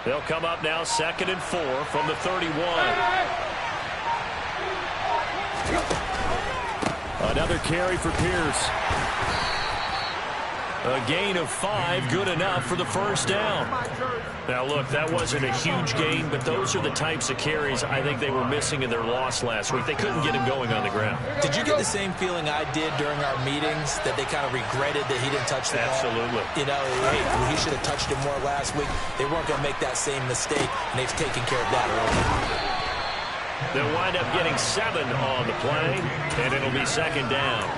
They'll come up now 2nd and 4 from the 31. Another carry for Pierce. A gain of 5, good enough for the first down. Now, look, that wasn't a huge gain, but those are the types of carries I think they were missing in their loss last week. They couldn't get him going on the ground. Did you get the same feeling I did during our meetings, that they kind of regretted that he didn't touch the ball? Absolutely. You know, hey, he should have touched it more last week. They weren't going to make that same mistake, and they've taken care of that early. They'll wind up getting 7 on the play, and it'll be 2nd down.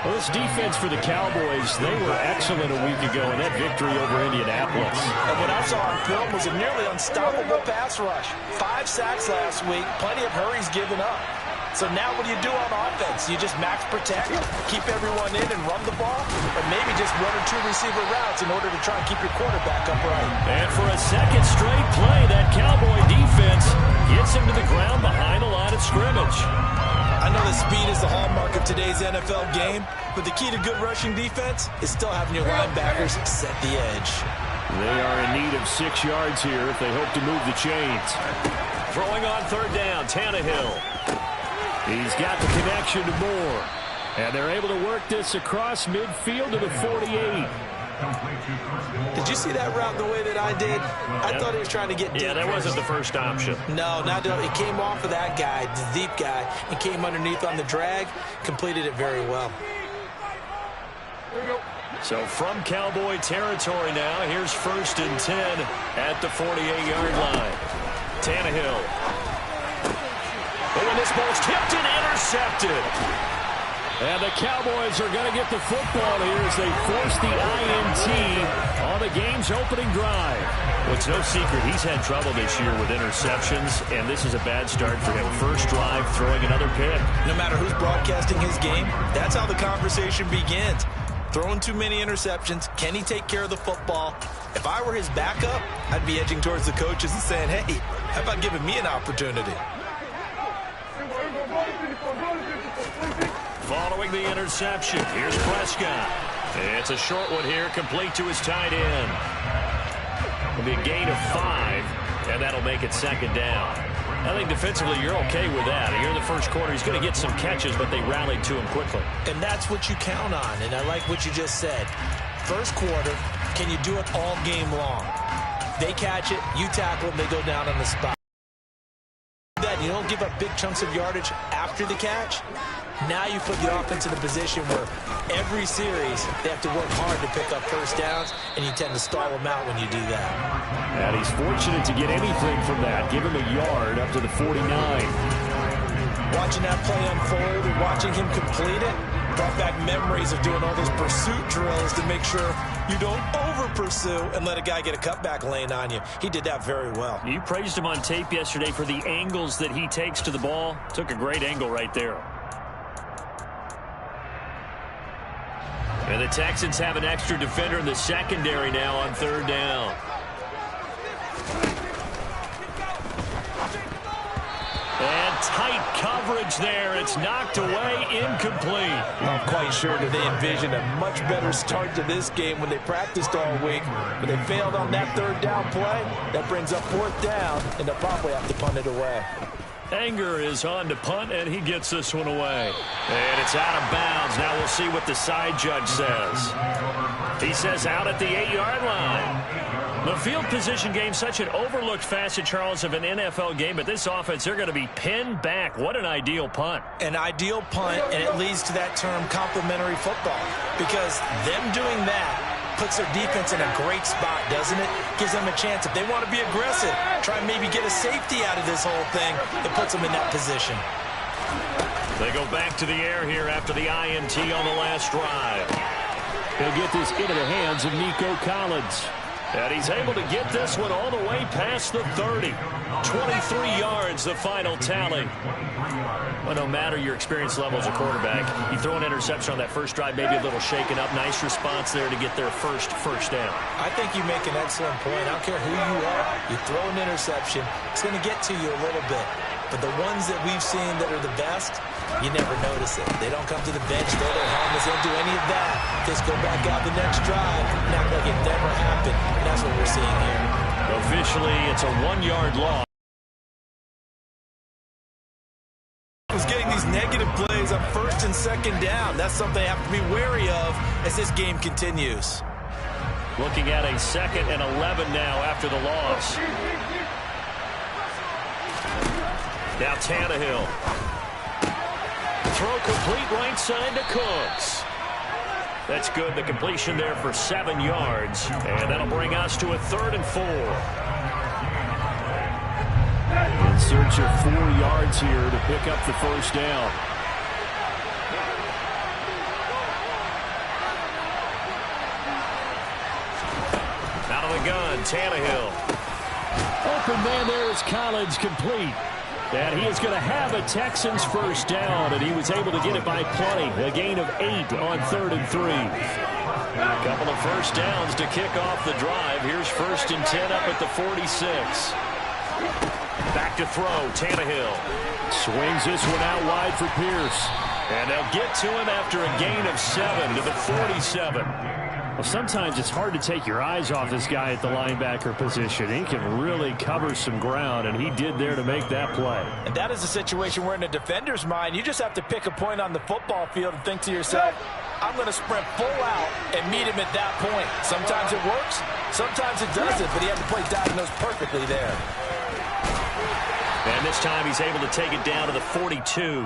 Well, this defense for the Cowboys, they were excellent a week ago in that victory over Indianapolis. And what I saw on film was a nearly unstoppable pass rush. 5 sacks last week, plenty of hurries given up. So now what do you do on offense? You just max protect, keep everyone in and run the ball, or maybe just 1 or 2 receiver routes in order to try and keep your quarterback upright. And for a second straight play, that Cowboy defense gets him to the ground behind the line of scrimmage. I know that speed is the hallmark of today's NFL game, but the key to good rushing defense is still having your linebackers set the edge. They are in need of 6 yards here if they hope to move the chains. Throwing on 3rd down, Tannehill. He's got the connection to Moore. And they're able to work this across midfield to the 48. Did you see that route the way that I did? I thought he was trying to get deep. Yeah, that wasn't the first option. No, not at all. He came off of that guy, the deep guy, and came underneath on the drag, completed it very well. So from Cowboy territory now, here's 1st and 10 at the 48-yard line. Tannehill. Oh, and this ball's tipped and intercepted. And the Cowboys are going to get the football here as they force the INT on the game's opening drive. Well, it's no secret he's had trouble this year with interceptions, and this is a bad start for him. First drive, throwing another pick. No matter who's broadcasting his game, that's how the conversation begins. Throwing too many interceptions. Can he take care of the football? If I were his backup, I'd be edging towards the coaches and saying, hey, how about giving me an opportunity? Following the interception, here's Prescott. It's a short one here, complete to his tight end. It'll be a gain of 5, and that'll make it 2nd down. I think defensively you're okay with that. Here in the first quarter, he's going to get some catches, but they rallied to him quickly. And that's what you count on, and I like what you just said. First quarter, can you do it all game long? They catch it, you tackle them, they go down on the spot. You don't give up big chunks of yardage after the catch. Now you put the offense in a position where every series they have to work hard to pick up first downs, and you tend to stall them out when you do that. And he's fortunate to get anything from that. Give him a yard up to the 49. Watching that play unfold and watching him complete it brought back memories of doing all those pursuit drills to make sure you don't over-pursue and let a guy get a cutback lane on you. He did that very well. You praised him on tape yesterday for the angles that he takes to the ball. Took a great angle right there. And the Texans have an extra defender in the secondary now on 3rd down. And tight coverage there. It's knocked away, incomplete. I'm quite sure that they envisioned a much better start to this game when they practiced all week. But they failed on that 3rd down play. That brings up 4th down, and they'll probably have to punt it away. Anger is on to punt, and he gets this one away. And it's out of bounds. Now we'll see what the side judge says. He says out at the 8-yard line. The field position game, such an overlooked facet, Charles, of an NFL game, but this offense, they're going to be pinned back. What an ideal punt. An ideal punt, and it leads to that term complementary football, because them doing that puts their defense in a great spot, doesn't it? Gives them a chance. If they want to be aggressive, try and maybe get a safety out of this whole thing, it puts them in that position. They go back to the air here after the INT on the last drive. He'll get this into the hands of Nico Collins. And he's able to get this one all the way past the 30. 23 yards, the final tally. Well, no matter your experience level as a quarterback, you throw an interception on that first drive, maybe a little shaken up. Nice response there to get their first down. I think you make an excellent point. I don't care who you are. You throw an interception, it's going to get to you a little bit. But the ones that we've seen that are the best, you never notice it. They don't come to the bench, throw their helmets, they don't do any of that. Just go back out the next drive and act like it never happened. And that's what we're seeing here. officially, it's a 1-yard loss. Was getting these negative plays on 1st and 2nd down. That's something they have to be wary of as this game continues. Looking at a 2nd and 11 now after the loss. Now Tannehill. Throw complete right side to Cooks. That's good. The completion there for 7 yards. And that'll bring us to a 3rd and 4. In search of 4 yards here to pick up the first down. Out of the gun, Tannehill. Open man there is Collins, complete. And he is going to have a Texans first down, and he was able to get it by plenty. A gain of 8 on 3rd and 3. A couple of first downs to kick off the drive. Here's 1st and 10 up at the 46. Back to throw, Tannehill. Swings this one out wide for Pierce. And they'll get to him after a gain of 7 to the 47. Well, sometimes it's hard to take your eyes off this guy at the linebacker position. He can really cover some ground, and he did there to make that play. And that is a situation where in a defender's mind, you just have to pick a point on the football field and think to yourself, I'm going to sprint full out and meet him at that point. Sometimes it works, sometimes it doesn't, but he had to play diagnose perfectly there. And this time he's able to take it down to the 42.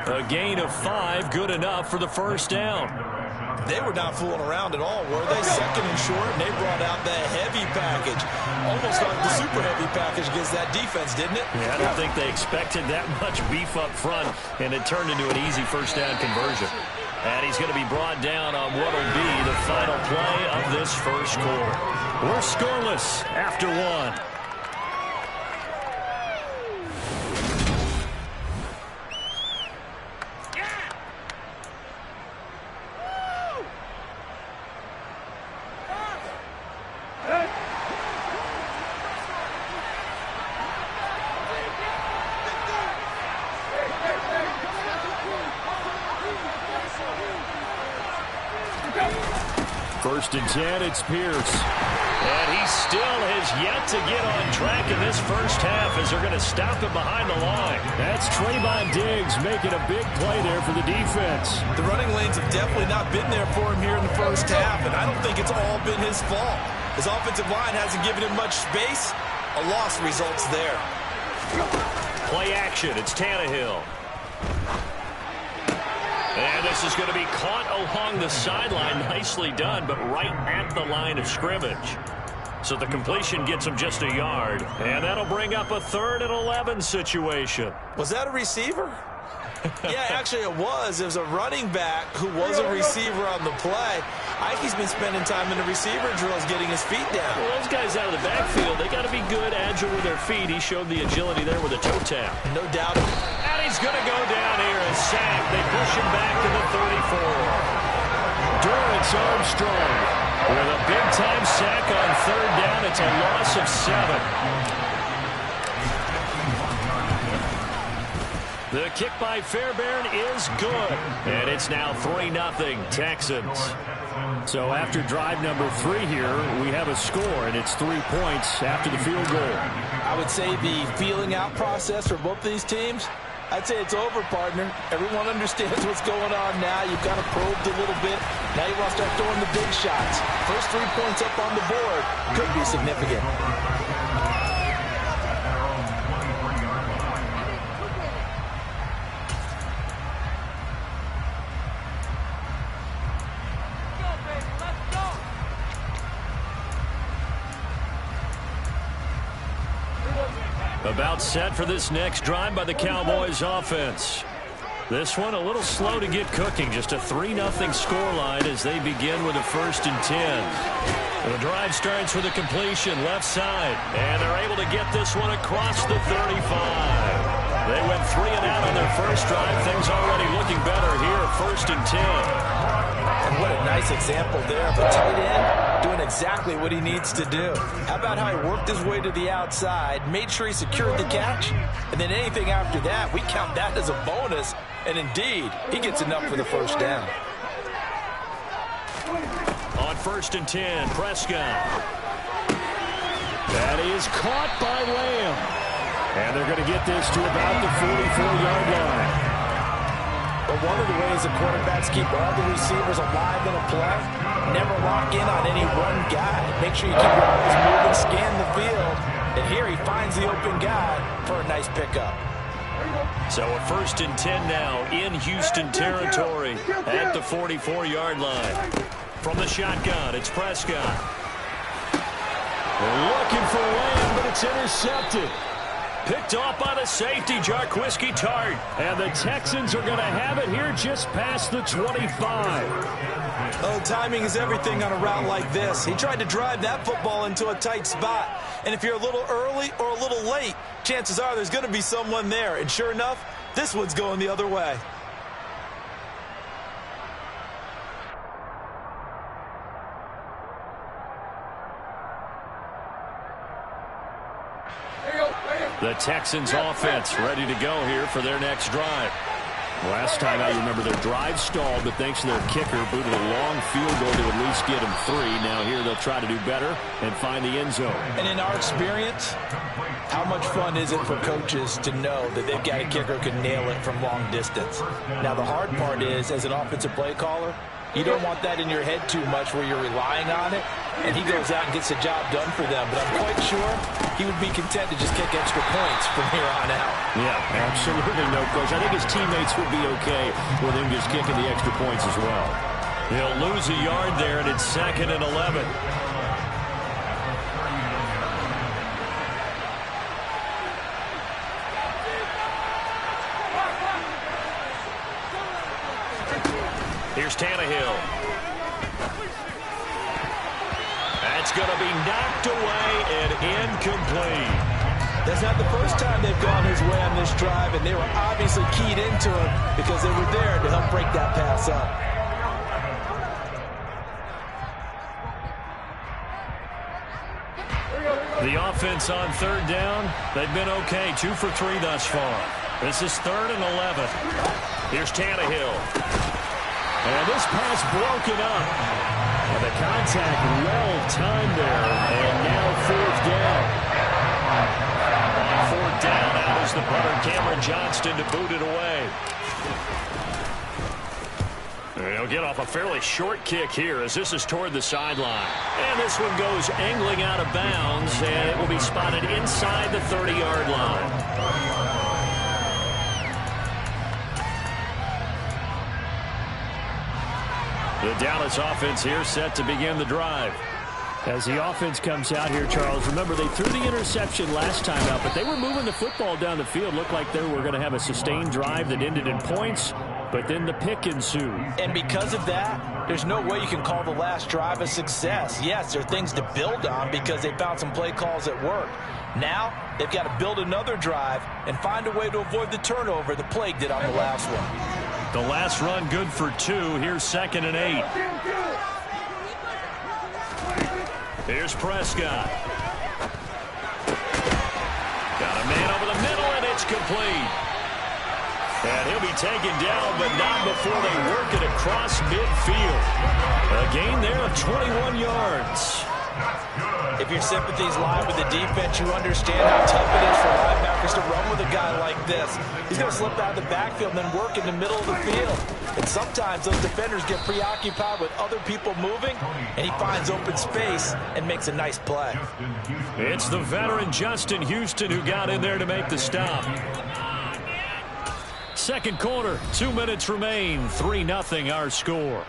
A gain of 5, good enough for the first down. They were not fooling around at all, were they? 2nd and short, and they brought out the heavy package. Almost like the super heavy package against that defense, didn't it? Yeah, I don't think they expected that much beef up front, and it turned into an easy first down conversion. And he's going to be brought down on what will be the final play of this first quarter. We're scoreless after 1. First and 10, it's Pierce. And he still has yet to get on track in this first half as they're going to stop him behind the line. That's Trayvon Diggs making a big play there for the defense. The running lanes have definitely not been there for him here in the first half, and I don't think it's all been his fault. His offensive line hasn't given him much space. A loss results there. Play action. It's Tannehill. And this is going to be caught along the sideline. Nicely done, but right at the line of scrimmage. So the completion gets him just a yard. And that'll bring up a 3rd and 11 situation. Was that a receiver? Yeah, actually it was. It was a running back who was a receiver on the play. Ike's been spending time in the receiver drills getting his feet down. Well, those guys out of the backfield, they got to be good, agile with their feet. He showed the agility there with a toe tap. No doubt. And he's going to go down here and sack. They push him back to the 34. Dorrance Armstrong with a big-time sack on 3rd down. It's a loss of 7. The kick by Fairbairn is good. And it's now 3-0 Texans. So after drive number 3 here, we have a score, and it's 3 points after the field goal. I would say the feeling out process for both these teams, I'd say it's over, partner. Everyone understands what's going on now. You've kind of probed a little bit. Now you want to start throwing the big shots. First 3 points up on the board could be significant. About set for this next drive by the Cowboys offense. This one a little slow to get cooking. Just a 3-0 scoreline as they begin with a 1st and 10. The drive starts with a completion left side. And they're able to get this one across the 35. They went 3 and out on their first drive. Things already looking better here. 1st and 10. And what a nice example there of a tight end doing exactly what he needs to do. How about how he worked his way to the outside, made sure he secured the catch, and then anything after that, we count that as a bonus. And indeed, he gets enough for the first down. On 1st and 10, Prescott. That is caught by Lamb. And they're going to get this to about the 44-yard line. But one of the ways the quarterbacks keep all the receivers alive in a play, never lock in on any one guy. Make sure you keep your eyes moving, scan the field. And here he finds the open guy for a nice pickup. So a 1st and 10 now in Houston territory at the 44-yard line. From the shotgun, it's Prescott. They're looking for Lamb, but it's intercepted. Picked off by the safety, Jarquiski Tart. And the Texans are going to have it here just past the 25. Oh, timing is everything on a route like this. He tried to drive that football into a tight spot. And if you're a little early or a little late, chances are there's going to be someone there. And sure enough, this one's going the other way. The Texans offense ready to go here for their next drive. Last time I remember their drive stalled, but thanks to their kicker, booted a long field goal to at least get them 3. Now here they'll try to do better and find the end zone. And in our experience, how much fun is it for coaches to know that they've got a kicker who can nail it from long distance? Now the hard part is, as an offensive play caller, you don't want that in your head too much where you're relying on it, and he goes out and gets the job done for them. But I'm quite sure he would be content to just kick extra points from here on out. Yeah, absolutely no question. I think his teammates would be okay with him just kicking the extra points as well. He'll lose a yard there, and it's 2nd and 11. Here's Tannehill. That's going to be knocked away and incomplete. That's not the first time they've gone his way on this drive, and they were obviously keyed into him because they were there to help break that pass up. The offense on 3rd down, they've been okay. 2 for 3 thus far. This is 3rd and 11. Here's Tannehill. And this pass broken up. And the contact well timed there. And now 4th down. On 4th down, out is the punter, Cameron Johnston, to boot it away. He'll get off a fairly short kick here as this is toward the sideline. And this one goes angling out of bounds, and it will be spotted inside the 30-yard line. The Dallas offense here set to begin the drive. As the offense comes out here, Charles, remember they threw the interception last time out, but they were moving the football down the field. Looked like they were going to have a sustained drive that ended in points, but then the pick ensued. And because of that, there's no way you can call the last drive a success. Yes, there are things to build on because they found some play calls that work. Now, they've got to build another drive and find a way to avoid the turnover the Plague did on the last one. The last run good for 2. Here's 2nd and 8. Here's Prescott. Got a man over the middle, and it's complete. And he'll be taken down, but not before they work it across midfield. A gain there of 21 yards. If your sympathies lie with the defense, you understand how tough it is for linebackers to run with a guy like this. He's going to slip out of the backfield and then work in the middle of the field. And sometimes those defenders get preoccupied with other people moving, and he finds open space and makes a nice play. It's the veteran Justin Houston who got in there to make the stop. 2nd quarter, 2 minutes remain, 3-0 our score.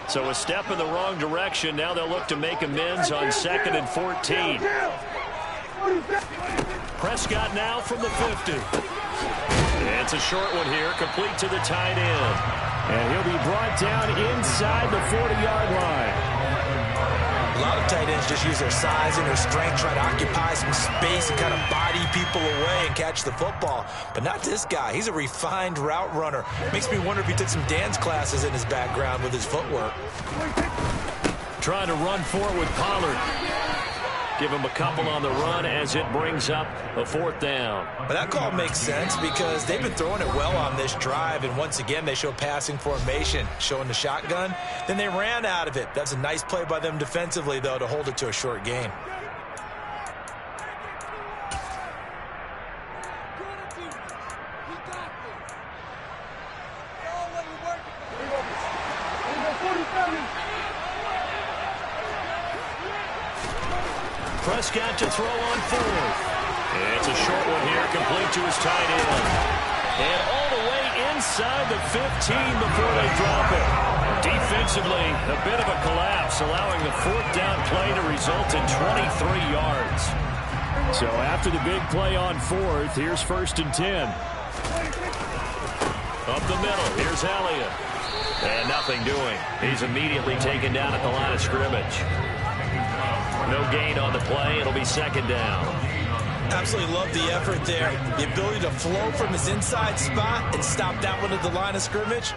So a step in the wrong direction. Now they'll look to make amends on 2nd and 14. Prescott now from the 50. It's a short one here, complete to the tight end. And he'll be brought down inside the 40-yard line. A lot of tight ends just use their size and their strength, try to occupy some space and kind of body people away and catch the football. But not this guy. He's a refined route runner. Makes me wonder if he took some dance classes in his background with his footwork. Trying to run for it with Pollard. Give him a couple on the run as it brings up a 4th down. But that call makes sense because they've been throwing it well on this drive, and once again they show passing formation, showing the shotgun. Then they ran out of it. That's a nice play by them defensively, though, to hold it to a short gain. Prescott to throw on 4th. It's a short one here, complete to his tight end. And all the way inside the 15 before they drop it. Defensively, a bit of a collapse, allowing the 4th down play to result in 23 yards. So after the big play on 4th, here's 1st and 10. Up the middle, here's Elliott. And nothing doing. He's immediately taken down at the line of scrimmage. No gain on the play. It'll be 2nd down. Absolutely love the effort there. The ability to flow from his inside spot and stop that one at the line of scrimmage.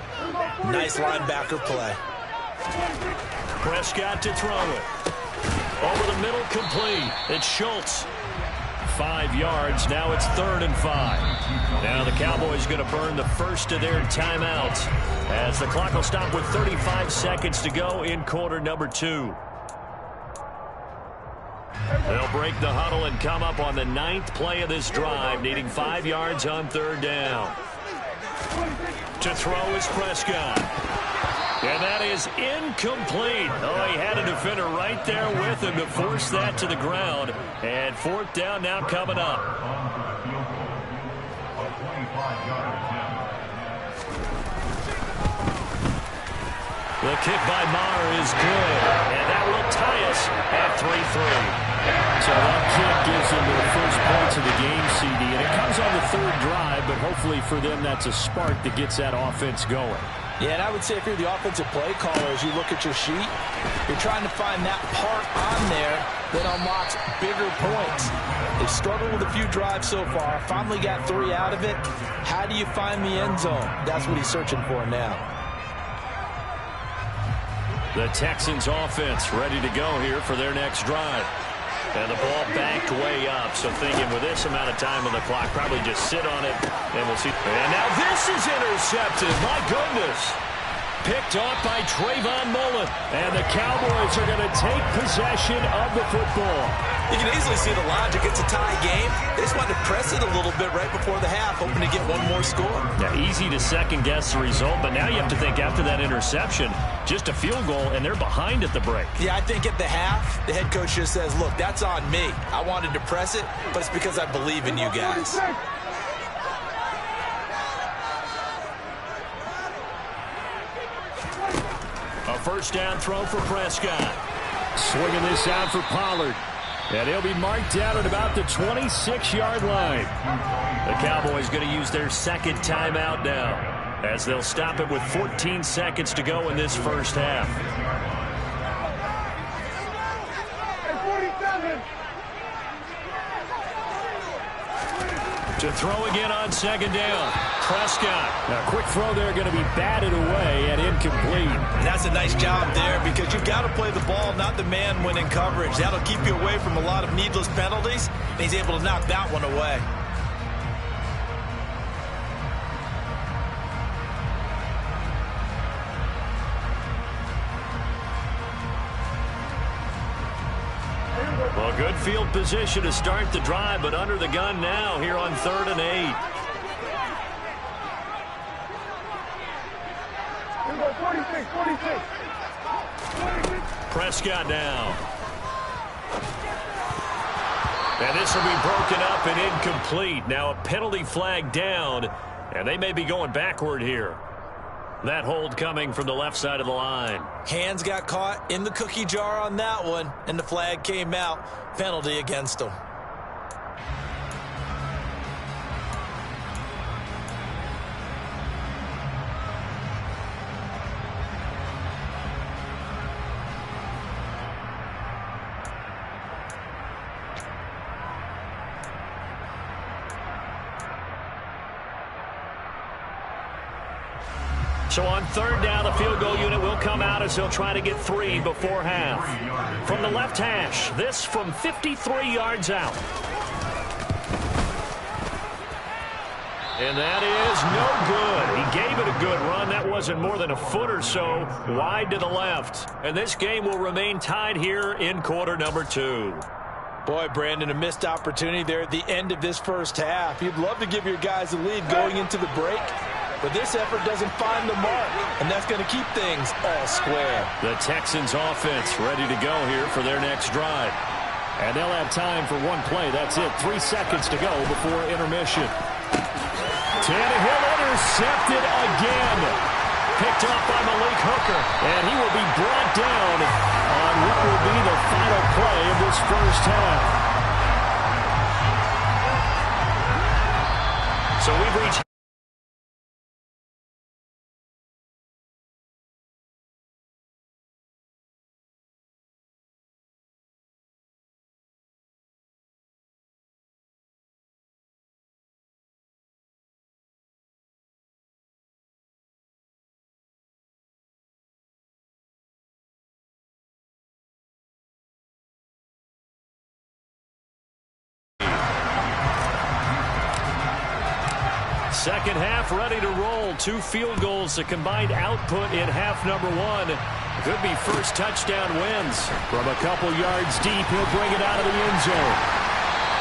Nice linebacker play. Prescott to throw it. Over the middle, complete. It's Schultz. 5 yards. Now it's 3rd and 5. Now the Cowboys going to burn the first of their timeouts as the clock will stop with 35 seconds to go in quarter number 2. They'll break the huddle and come up on the 9th play of this drive, needing 5 yards on 3rd down. To throw is Prescott. And that is incomplete. Oh, he had a defender right there with him to force that to the ground. And 4th down now coming up. The kick by Maher is good. And that will tie us at 3-3. So that kick gives them their first points of the game, CD. And it comes on the 3rd drive, but hopefully for them that's a spark that gets that offense going. Yeah, and I would say if you're the offensive play caller, as you look at your sheet, you're trying to find that part on there that unlocks bigger points. They've struggled with a few drives so far, finally got 3 out of it. How do you find the end zone? That's what he's searching for now. The Texans offense ready to go here for their next drive. And the ball backed way up, so thinking with this amount of time on the clock, probably just sit on it, and we'll see. And now this is intercepted. My goodness. Picked off by Trayvon Mullen. And the Cowboys are going to take possession of the football. You can easily see the logic. It's a tie game. They just wanted to press it a little bit right before the half, hoping to get one more score. Yeah, easy to second-guess the result, but now you have to think after that interception, just a field goal, and they're behind at the break. Yeah, I think at the half, the head coach just says, look, that's on me. I wanted to press it, but it's because I believe in you guys. A 1st down throw for Prescott. Swinging this out for Pollard. And he'll be marked down at about the 26-yard line. The Cowboys going to use their 2nd timeout now, as they'll stop it with 14 seconds to go in this first half. To throw again on 2nd down. Prescott. Now, quick throw there going to be batted away and incomplete. And that's a nice job there because you've got to play the ball, not the man when in coverage. That'll keep you away from a lot of needless penalties, and he's able to knock that one away. Well, good field position to start the drive, but under the gun now here on 3rd and 8. Prescott down. And this will be broken up and incomplete. Now a penalty flag down, and they may be going backward here. That hold coming from the left side of the line. Hands got caught in the cookie jar on that one, and the flag came out. Penalty against them. So on third down, the field goal unit will come out as they'll try to get 3 before half. From the left hash, this from 53 yards out. And that is no good. He gave it a good run. That wasn't more than a foot or so wide to the left. And this game will remain tied here in quarter number 2. Boy, Brandon, a missed opportunity there at the end of this first half. You'd love to give your guys a lead going into the break, but this effort doesn't find the mark, and that's going to keep things all square. The Texans offense ready to go here for their next drive. And they'll have time for one play. That's it. 3 seconds to go before intermission. Tannehill intercepted again. Picked off by Malik Hooker. And he will be brought down on what will be the final play of this first half. So we've reached second half ready to roll. 2 field goals, a combined output in half number 1. Could be first touchdown wins. From a couple yards deep, he'll bring it out of the end zone.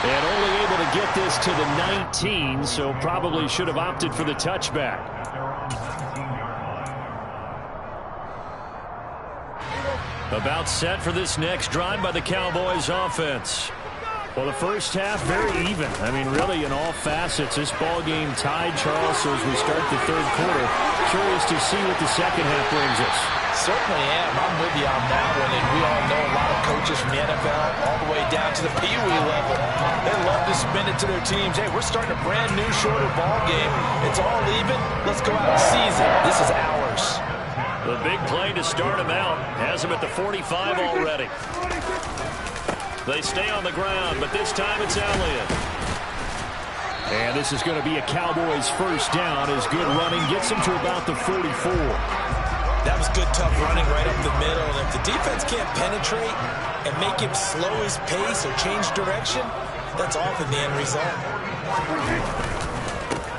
And only able to get this to the 19, so probably should have opted for the touchback. About set for this next drive by the Cowboys offense. Well, the first half, very even. I mean, really, in all facets, this ball game tied, Charles, so as we start the third quarter, curious to see what the second half brings us. Certainly am. I'm with you on that one, and we all know a lot of coaches from the NFL all the way down to the Pee Wee level. They love to spin it to their teams. Hey, we're starting a brand new, shorter ball game. It's all even. Let's go out and seize it. This is ours. The big play to start him out. Has him at the 45 already. They stay on the ground, but this time it's Elliott. And this is going to be a Cowboys first down as good running gets him to about the 44. That was good, tough running right up the middle. And if the defense can't penetrate and make him slow his pace or change direction, that's often the end result.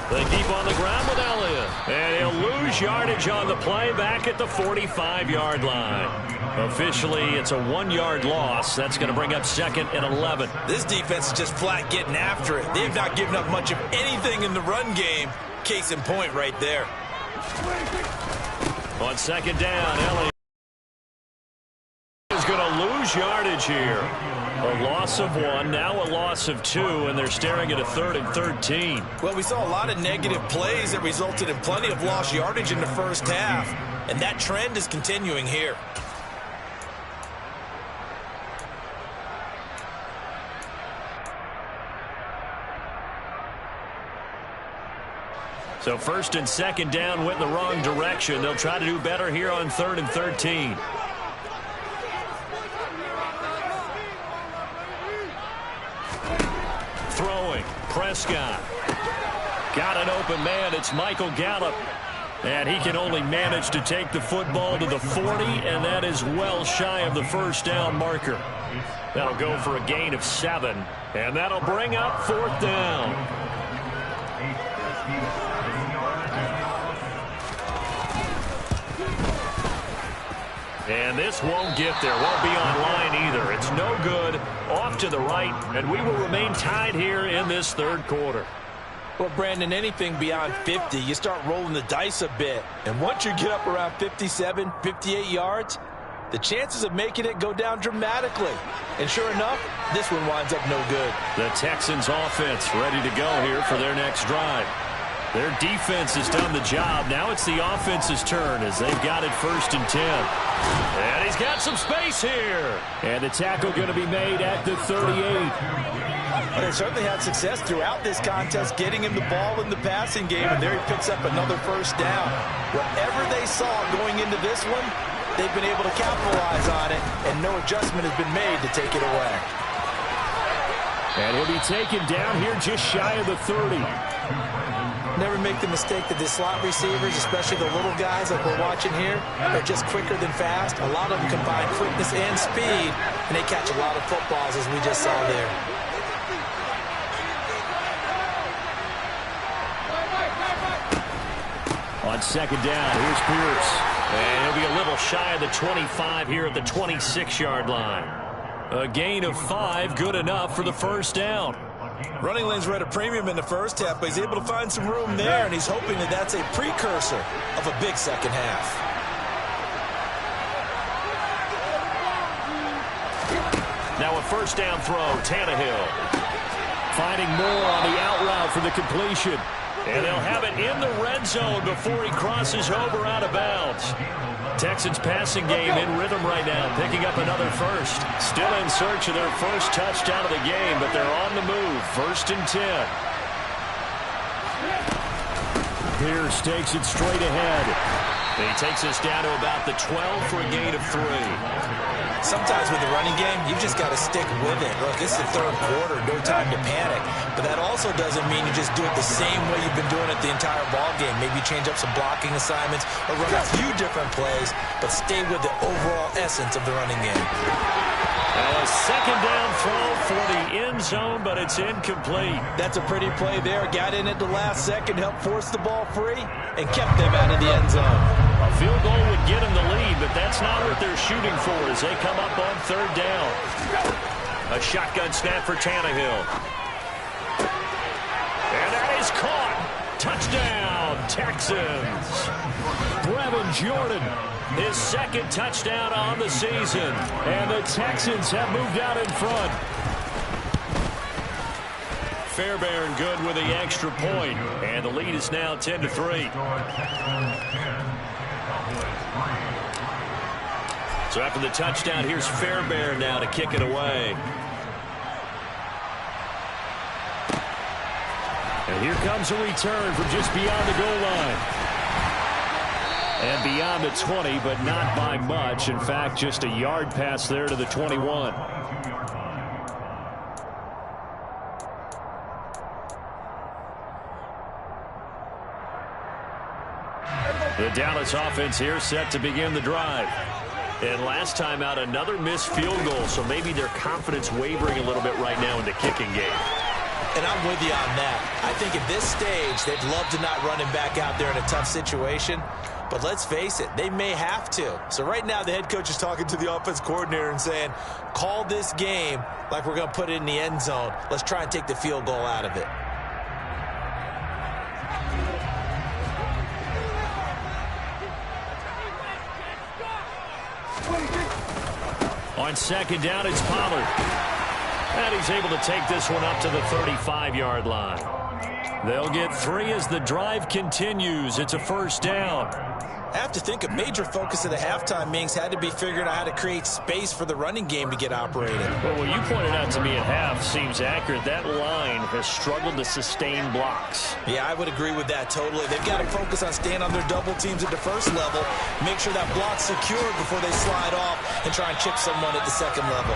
They keep on the ground with Elliott. And he'll lose yardage on the play back at the 45-yard line. Officially, it's a 1-yard loss. That's going to bring up 2nd and 11. This defense is just flat getting after it. They've not given up much of anything in the run game. Case in point right there. On 2nd down, Elliott is going to lose yardage here. A loss of 1, now a loss of 2, and they're staring at a 3rd and 13. Well, we saw a lot of negative plays that resulted in plenty of lost yardage in the first half, and that trend is continuing here. So 1st and 2nd down went in the wrong direction. They'll try to do better here on 3rd and 13. Throwing, Prescott. Got an open man. It's Michael Gallup. And he can only manage to take the football to the 40, and that is well shy of the first down marker. That'll go for a gain of 7, and that'll bring up 4th down. And this won't get there. Won't be on line either. It's no good. Off to the right. And we will remain tied here in this third quarter. Well, Brandon, anything beyond 50, you start rolling the dice a bit. And once you get up around 57, 58 yards, the chances of making it go down dramatically. And sure enough, this one winds up no good. The Texans offense ready to go here for their next drive. Their defense has done the job. Now it's the offense's turn as they've got it 1st and 10. And he's got some space here. And the tackle going to be made at the 38. Well, they certainly had success throughout this contest getting him the ball in the passing game, and there he picks up another first down. Whatever they saw going into this one, they've been able to capitalize on it, and no adjustment has been made to take it away. And he'll be taken down here just shy of the 30. Never make the mistake that the slot receivers, especially the little guys like we're watching here, are just quicker than fast. A lot of them combine quickness and speed, and they catch a lot of footballs, as we just saw there. On second down, here's Pierce. And he'll be a little shy of the 25 here at the 26-yard line. A gain of 5, good enough for the first down. Running lanes were at a premium in the first half, but he's able to find some room there, and he's hoping that that's a precursor of a big second half. Now a first down throw, Tannehill. Finding more on the out route for the completion. And they'll have it in the red zone before he crosses over out of bounds. Texans passing game in rhythm right now, picking up another first. Still in search of their first touchdown of the game, but they're on the move. 1st and 10. Pierce takes it straight ahead. He takes us down to about the 12 for a gain of 3. Sometimes with the running game, you've just got to stick with it. Look, it's the third quarter, no time to panic. But that also doesn't mean you just do it the same way you've been doing it the entire ball game. Maybe change up some blocking assignments or run a few different plays, but stay with the overall essence of the running game. A second down throw for the end zone, but it's incomplete. That's a pretty play there. Got in at the last second, helped force the ball free, and kept them out of the end zone. A field goal would get them the lead, but that's not what they're shooting for as they come up on 3rd down. A shotgun snap for Tannehill. And that is caught. Touchdown, Texans. Brevin Jordan. His 2nd touchdown on the season. And the Texans have moved out in front. Fairbairn good with the extra point. And the lead is now 10-3. So after the touchdown, here's Fairbairn now to kick it away. And here comes a return from just beyond the goal line. And beyond the 20, but not by much. In fact, just a yard pass there to the 21. The Dallas offense here set to begin the drive. And last time out, another missed field goal, so maybe their confidence wavering a little bit right now in the kicking game. And I'm with you on that. I think at this stage, they'd love to not run him back out there in a tough situation. But let's face it, they may have to. So right now, the head coach is talking to the offense coordinator and saying, call this game like we're going to put it in the end zone. Let's try and take the field goal out of it. On second down, it's Pollard. And he's able to take this one up to the 35-yard line. They'll get 3 as the drive continues. It's a first down. I have to think a major focus of the halftime meetings had to be figuring out how to create space for the running game to get operated. Well, what you pointed out to me at half seems accurate. That line has struggled to sustain blocks. Yeah, I would agree with that totally. They've got to focus on staying on their double teams at the first level, make sure that block's secured before they slide off and try and chip someone at the second level.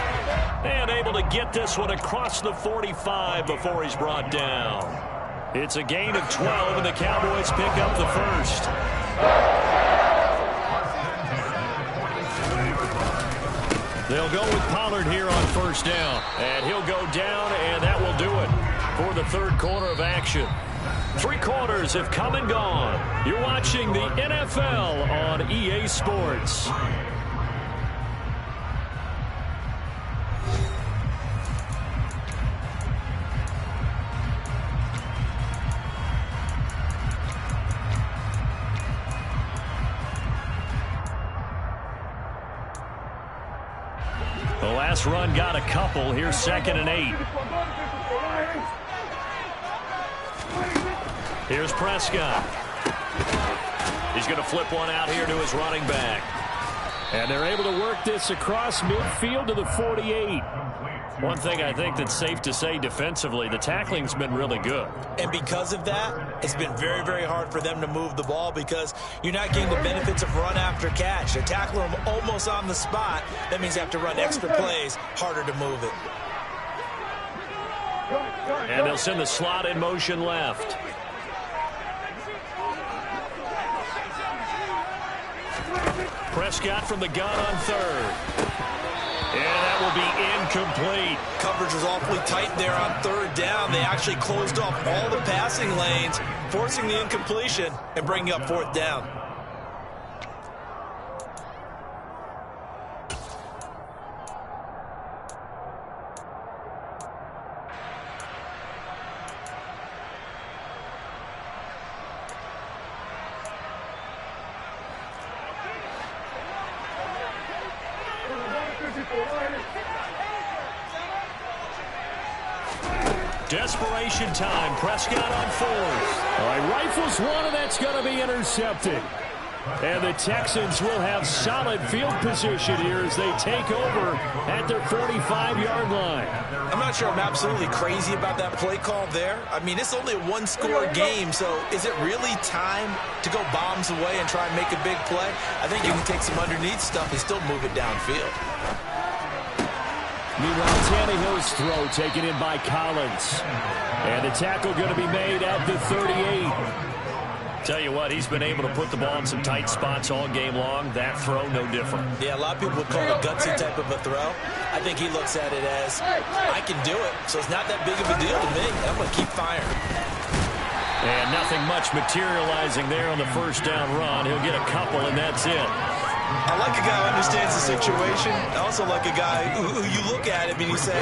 And able to get this one across the 45 before he's brought down. It's a gain of 12, and the Cowboys pick up the first. They'll go with Pollard here on first down. And he'll go down, and that will do it for the third quarter of action. 3 quarters have come and gone. You're watching the NFL on EA Sports. The last run got a couple. Here's 2nd and 8. Here's Prescott. He's going to flip one out here to his running back. And they're able to work this across midfield to the 48. One thing I think that's safe to say defensively, the tackling's been really good. And because of that, it's been very, very hard for them to move the ball because you're not getting the benefits of run after catch. They're tackling them almost on the spot. That means you have to run extra plays, harder to move it. And they'll send the slot in motion left. Prescott from the gun on third. And that will be incomplete. Coverage was awfully tight there on third down. They actually closed off all the passing lanes, forcing the incompletion and bringing up fourth down. Desperation time. Prescott on fourth. All right, rifles one, and that's going to be intercepted. And the Texans will have solid field position here as they take over at their 45-yard line. I'm not sure I'm absolutely crazy about that play call there. I mean, it's only a one-score game, so is it really time to go bombs away and try and make a big play? I think you can take some underneath stuff and still move it downfield. Meanwhile, Tannehill's throw taken in by Collins. And the tackle going to be made at the 38. Tell you what, he's been able to put the ball in some tight spots all game long. That throw, no different. Yeah, a lot of people would call it a gutsy type of a throw. I think he looks at it as, I can do it, so it's not that big of a deal to me. I'm going to keep firing. And nothing much materializing there on the first down run. He'll get a couple, and that's it. I like a guy who understands the situation. I also like a guy who you look at him and you say,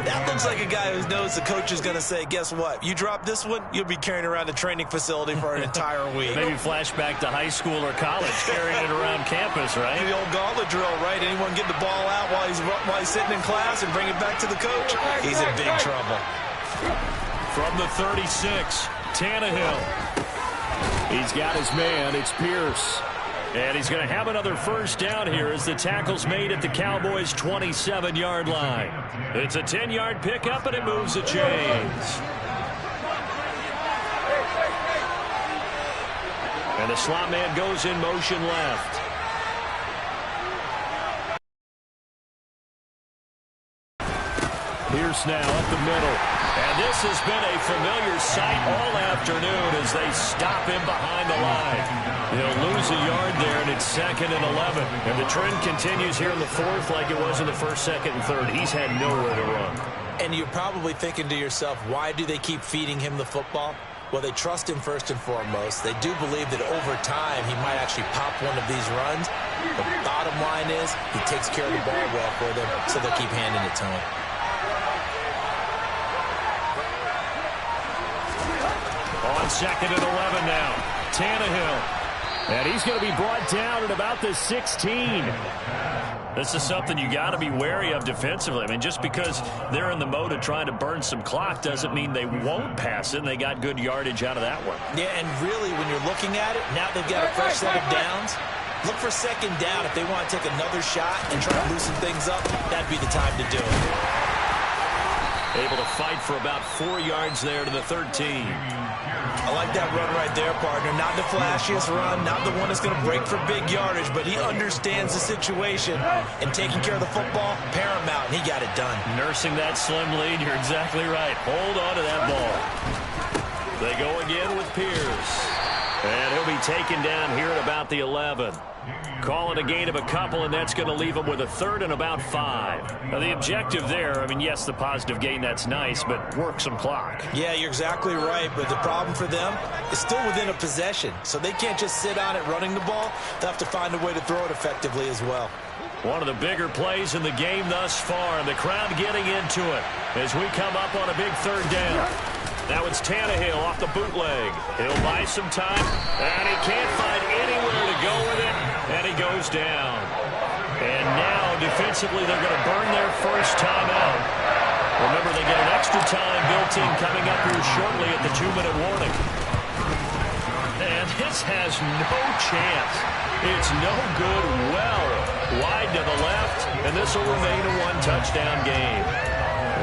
that looks like a guy who knows the coach is going to say, guess what? You drop this one, you'll be carrying around a training facility for an entire week. Maybe flashback to high school or college, carrying it around campus, right? The old gauntlet drill, right? Anyone get the ball out while he's sitting in class and bring it back to the coach? He's in big trouble. From the 36, Tannehill. He's got his man. It's Pierce. And he's going to have another first down here as the tackle's made at the Cowboys' 27-yard line. It's a 10-yard pickup, and it moves the chains. And the slot man goes in motion left. Pierce now up the middle. And this has been a familiar sight all afternoon as they stop him behind the line. He'll lose a yard there, and it's 2nd and 11. And the trend continues here in the fourth like it was in the first, second, and third. He's had nowhere to run. And you're probably thinking to yourself, why do they keep feeding him the football? Well, they trust him first and foremost. They do believe that over time he might actually pop one of these runs. The bottom line is he takes care of the ball well for them, so they'll keep handing it to him. On 2nd and 11 now, Tannehill. And he's going to be brought down at about the 16. This is something you got to be wary of defensively. I mean, just because they're in the mode of trying to burn some clock doesn't mean they won't pass it, and they got good yardage out of that one. Yeah, and really, when you're looking at it, now they've got a fresh set of downs. Look for second down. If they want to take another shot and try to loosen things up, that'd be the time to do it. Able to fight for about 4 yards there to the 13. I like that run right there, partner. Not the flashiest run, not the one that's going to break for big yardage, but he understands the situation, and taking care of the football, paramount, and he got it done. Nursing that slim lead, you're exactly right. Hold on to that ball. They go again with Pierce. And he'll be taken down here at about the 11. Calling a gain of a couple, and that's going to leave him with a 3rd and about 5. Now, the objective there, I mean, yes, the positive gain, that's nice, but work some clock. Yeah, you're exactly right, but the problem for them is still within a possession, so they can't just sit on it running the ball. They'll have to find a way to throw it effectively as well. One of the bigger plays in the game thus far, and the crowd getting into it as we come up on a big 3rd down. Now it's Tannehill off the bootleg. He'll buy some time, and he can't find anywhere to go with it, and he goes down. And now, defensively, they're going to burn their first time out. Remember, they get an extra time built in coming up here shortly at the 2-minute warning. And this has no chance. It's no good, well wide to the left, and this will remain a 1-touchdown game.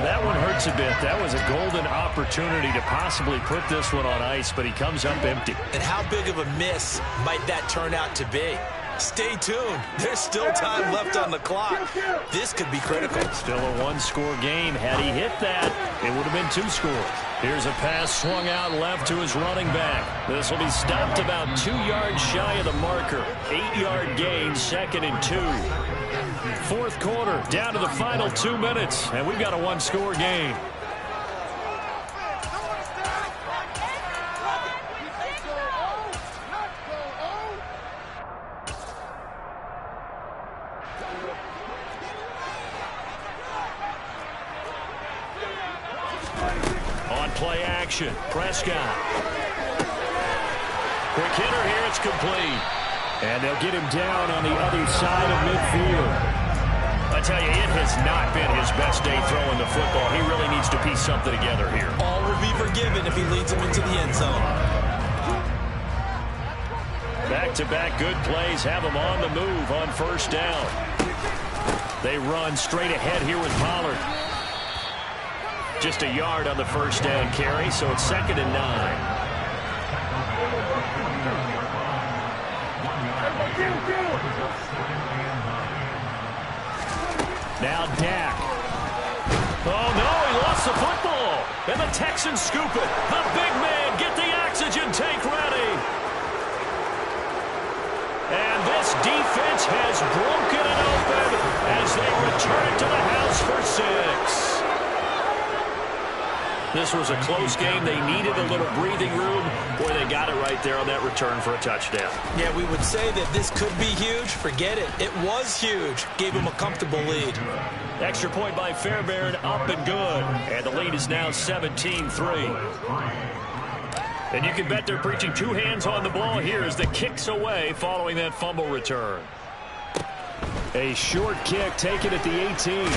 That one hurts a bit. That was a golden opportunity to possibly put this one on ice, but he comes up empty. And how big of a miss might that turn out to be? Stay tuned. There's still time left on the clock. This could be critical. Still a 1-score game. Had he hit that, it would have been 2 scores. Here's a pass swung out left to his running back. This will be stopped about 2 yards shy of the marker. 8-yard gain, 2nd and 2. Fourth quarter, down to the final 2 minutes, and we've got a one-score game. Play action. Prescott. Quick hitter here. It's complete. And they'll get him down on the other side of midfield. I tell you, it has not been his best day throwing the football. He really needs to piece something together here. All will be forgiven if he leads him into the end zone. Back-to-back good plays have him on the move on first down. They run straight ahead here with Pollard. Just a yard on the first down carry, so it's 2nd and 9. Now Dak. Oh, no, he lost the football. And the Texans scoop it. The big man, get the oxygen tank ready. And this defense has broken it open as they return it to the house for 6. This was a close game. They needed a little breathing room. Boy, they got it right there on that return for a touchdown. Yeah, we would say that this could be huge. Forget it. It was huge. Gave him a comfortable lead. Extra point by Fairbairn, up and good. And the lead is now 17-3. And you can bet they're preaching 2 hands on the ball here as the kick's away following that fumble return. A short kick taken at the 18.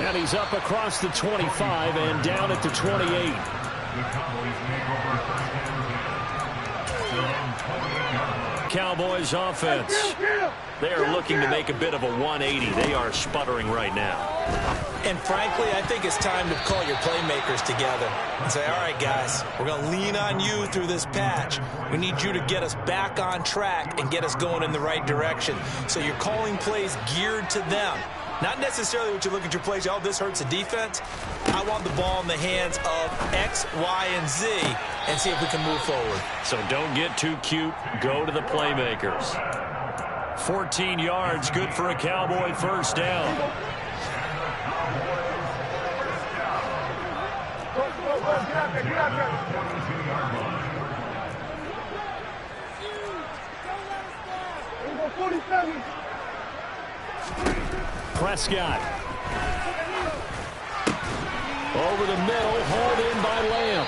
And he's up across the 25 and down at the 28. Cowboys offense. They are looking to make a bit of a 180. They are sputtering right now. And frankly, I think it's time to call your playmakers together and say, all right, guys, we're going to lean on you through this patch. We need you to get us back on track and get us going in the right direction. So you're calling plays geared to them. Not necessarily what you look at your plays, oh, this hurts the defense. I want the ball in the hands of X, Y, and Z and see if we can move forward. So don't get too cute. Go to the playmakers. 14 yards, good for a Cowboy first down. Prescott. Over the middle, hauled in by Lamb.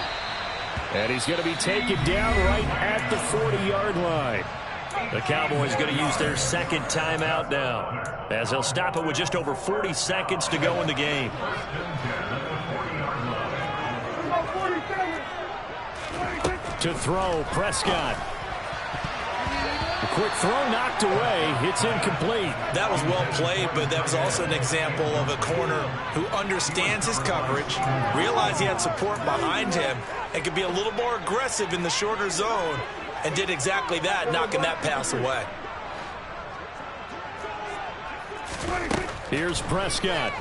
And he's going to be taken down right at the 40-yard line. The Cowboys going to use their second timeout now, as they'll stop it with just over 40 seconds to go in the game. To throw, Prescott. A quick throw knocked away. It's incomplete. That was well played, but that was also an example of a corner who understands his coverage, realized he had support behind him, and could be a little more aggressive in the shorter zone, and did exactly that, knocking that pass away. Here's Prescott.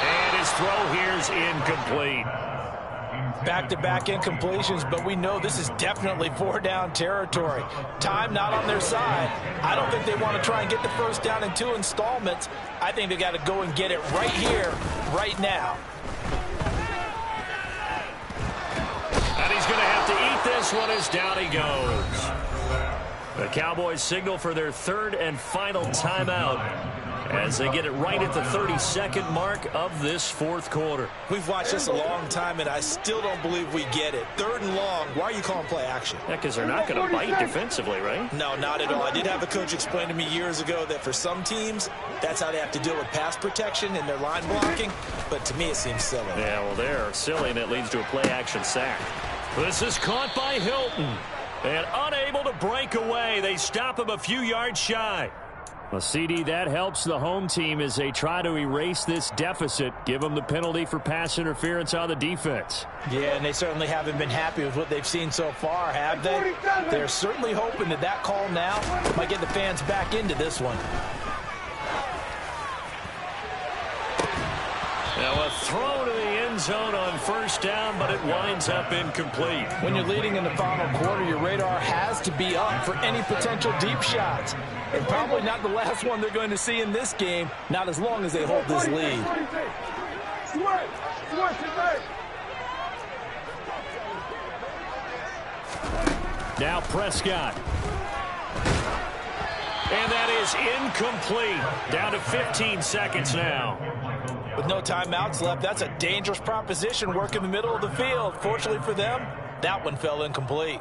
And his throw here's incomplete. Back-to-back incompletions, but we know this is definitely 4-down territory. Time not on their side. I don't think they want to try and get the first down in 2 installments. I think they got to go and get it right here, right now. And he's going to have to eat this one as down he goes. The Cowboys signal for their third and final timeout as they get it right at the 32nd mark of this fourth quarter. We've watched this a long time, and I still don't believe we get it. 3rd and long, why are you calling play action? Yeah, because they're not going to bite defensively, right? No, not at all. I did have a coach explain to me years ago that for some teams, that's how they have to deal with pass protection and their line blocking. But to me, it seems silly. Yeah, well, they're silly, and it leads to a play-action sack. This is caught by Hilton. And unable to break away, they stop him a few yards shy. Well, CD, that helps the home team as they try to erase this deficit, give them the penalty for pass interference on the defense. Yeah, and they certainly haven't been happy with what they've seen so far, have they? They're certainly hoping that that call now might get the fans back into this one. Now a throw to the end zone on first down, but it winds up incomplete. When you're leading in the final quarter, your radar has to be up for any potential deep shots. And probably not the last one they're going to see in this game, not as long as they hold this lead. Now Prescott. And that is incomplete. Down to 15 seconds now. With no timeouts left, that's a dangerous proposition. Work in the middle of the field. Fortunately for them, that one fell incomplete.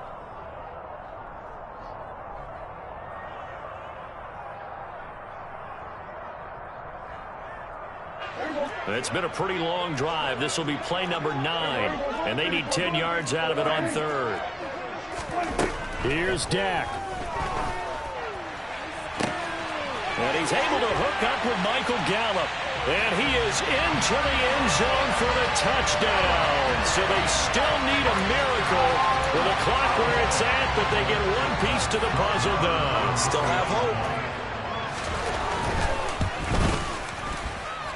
It's been a pretty long drive. This will be play number 9, and they need 10 yards out of it on third. Here's Dak. And he's able to hook up with Michael Gallup. And he is into the end zone for the touchdown. So they still need a miracle with the clock where it's at, but they get one piece to the puzzle done. Still have hope.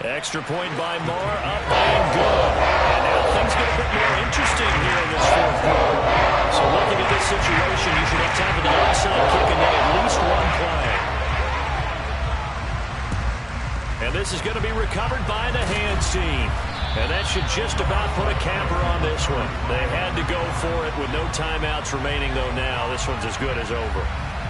Extra point by Moore, up and good. And now things get a bit more interesting here in this fourth quarter. So looking at this situation, you should have time for the onside kick and then at least one play. And this is going to be recovered by the hands team. And that should just about put a capper on this one. They had to go for it with no timeouts remaining, though now. This one's as good as over.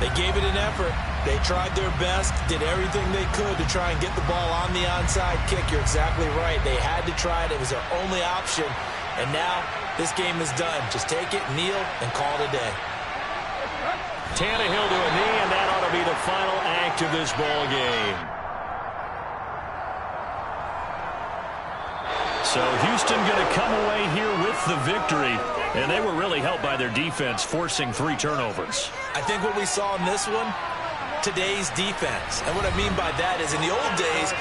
They gave it an effort. They tried their best, did everything they could to try and get the ball on the onside kick. You're exactly right. They had to try it. It was their only option. And now this game is done. Just take it, kneel, and call it a day. Tannehill to a knee, and that ought to be the final act of this ball game. So Houston going to come away here with the victory, and they were really helped by their defense, forcing 3 turnovers. I think what we saw in this one, today's defense. And what I mean by that is in the old days,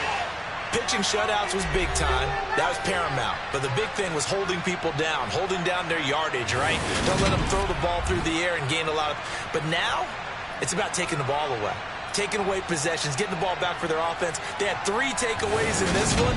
pitching shutouts was big time. That was paramount. But the big thing was holding people down, holding down their yardage, right? Don't let them throw the ball through the air and gain a lot of... But now, it's about taking the ball away. Taking away possessions, getting the ball back for their offense. They had 3 takeaways in this one.